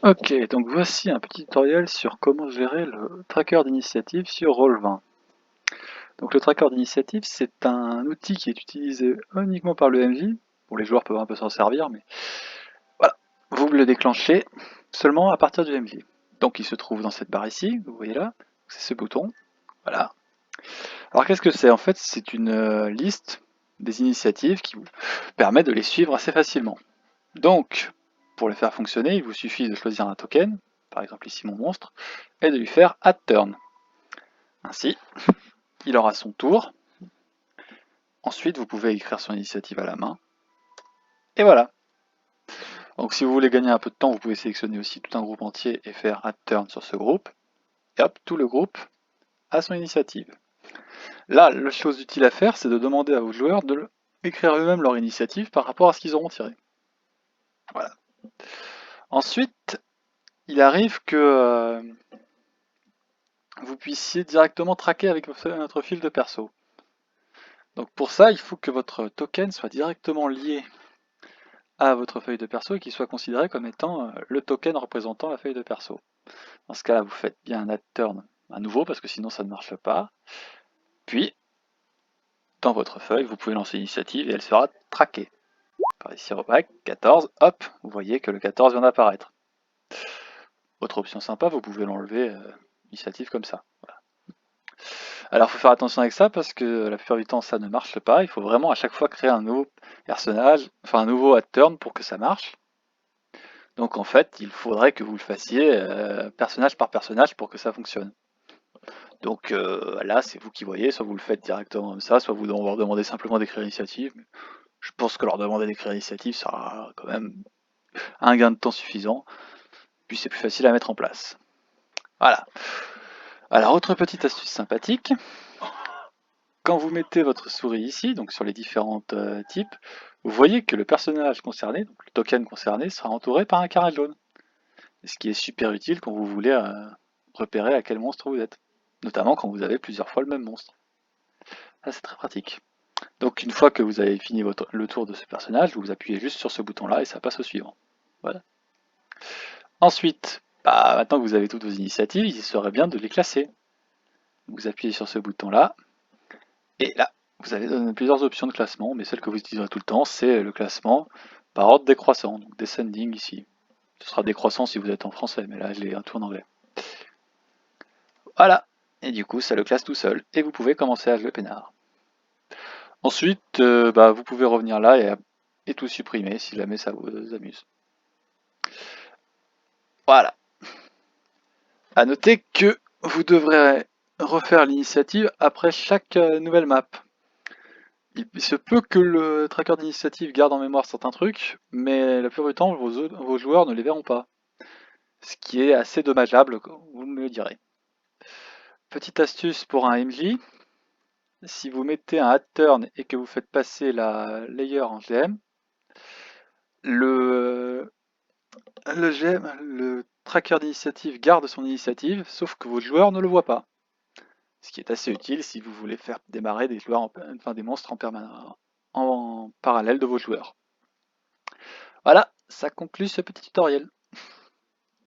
Ok, donc voici un petit tutoriel sur comment gérer le tracker d'initiative sur Roll20. Donc le tracker d'initiative, c'est un outil qui est utilisé uniquement par le MJ. Bon, les joueurs peuvent un peu s'en servir, mais voilà. Vous le déclenchez seulement à partir du MJ. Donc il se trouve dans cette barre ici, vous voyez là, c'est ce bouton. Voilà. Alors qu'est-ce que c'est? En fait, c'est une liste des initiatives qui vous permet de les suivre assez facilement. Donc, pour les faire fonctionner, il vous suffit de choisir un token, par exemple ici mon monstre, et de lui faire Add Turn. Ainsi, il aura son tour. Ensuite, vous pouvez écrire son initiative à la main. Et voilà. Donc si vous voulez gagner un peu de temps, vous pouvez sélectionner aussi tout un groupe entier et faire Add Turn sur ce groupe. Et hop, tout le groupe a son initiative. Là, la chose utile à faire, c'est de demander à vos joueurs de écrire eux-mêmes leur initiative par rapport à ce qu'ils auront tiré. Voilà. Ensuite, il arrive que vous puissiez directement traquer avec votre fil de perso. Donc pour ça, il faut que votre token soit directement lié à votre feuille de perso et qu'il soit considéré comme étant le token représentant la feuille de perso. Dans ce cas-là, vous faites bien un add turn à nouveau parce que sinon ça ne marche pas. Puis, dans votre feuille, vous pouvez lancer l'initiative et elle sera traquée. Par ici, reback, 14, hop, vous voyez que le 14 vient d'apparaître. Autre option sympa, vous pouvez l'enlever initiative comme ça. Voilà. Alors il faut faire attention avec ça parce que la plupart du temps ça ne marche pas. Il faut vraiment à chaque fois créer un nouveau personnage, enfin un nouveau add turn pour que ça marche. Donc en fait, il faudrait que vous le fassiez personnage par personnage pour que ça fonctionne. Donc là, c'est vous qui voyez, soit vous le faites directement comme ça, soit vous leur demandez simplement d'écrire l'initiative. Je pense que leur demander d'écrire l'initiative sera quand même un gain de temps suffisant, puis c'est plus facile à mettre en place. Voilà. Alors autre petite astuce sympathique, quand vous mettez votre souris ici, donc sur les différents types, vous voyez que le personnage concerné, donc le token concerné, sera entouré par un carré jaune. Ce qui est super utile quand vous voulez repérer à quel monstre vous êtes. Notamment quand vous avez plusieurs fois le même monstre. Ça c'est très pratique. Donc une fois que vous avez fini le tour de ce personnage, vous appuyez juste sur ce bouton là et ça passe au suivant. Voilà. Ensuite, maintenant que vous avez toutes vos initiatives, il serait bien de les classer. Vous appuyez sur ce bouton là, et là, vous avez plusieurs options de classement, mais celle que vous utiliserez tout le temps, c'est le classement par ordre décroissant, donc descending ici. Ce sera décroissant si vous êtes en français, mais là je l'ai un tout en anglais. Voilà, et du coup ça le classe tout seul, et vous pouvez commencer à jouer peinard. Ensuite, vous pouvez revenir là et tout supprimer si jamais ça vous amuse. Voilà. À noter que vous devrez refaire l'initiative après chaque nouvelle map. Il se peut que le tracker d'initiative garde en mémoire certains trucs, mais la plupart du temps, vos joueurs ne les verront pas. Ce qui est assez dommageable, vous me le direz. Petite astuce pour un MJ, si vous mettez un add turn et que vous faites passer la layer en GM, le tracker d'initiative garde son initiative, sauf que vos joueurs ne le voient pas. Ce qui est assez utile si vous voulez faire démarrer des joueurs, des monstres en parallèle de vos joueurs. Voilà, ça conclut ce petit tutoriel.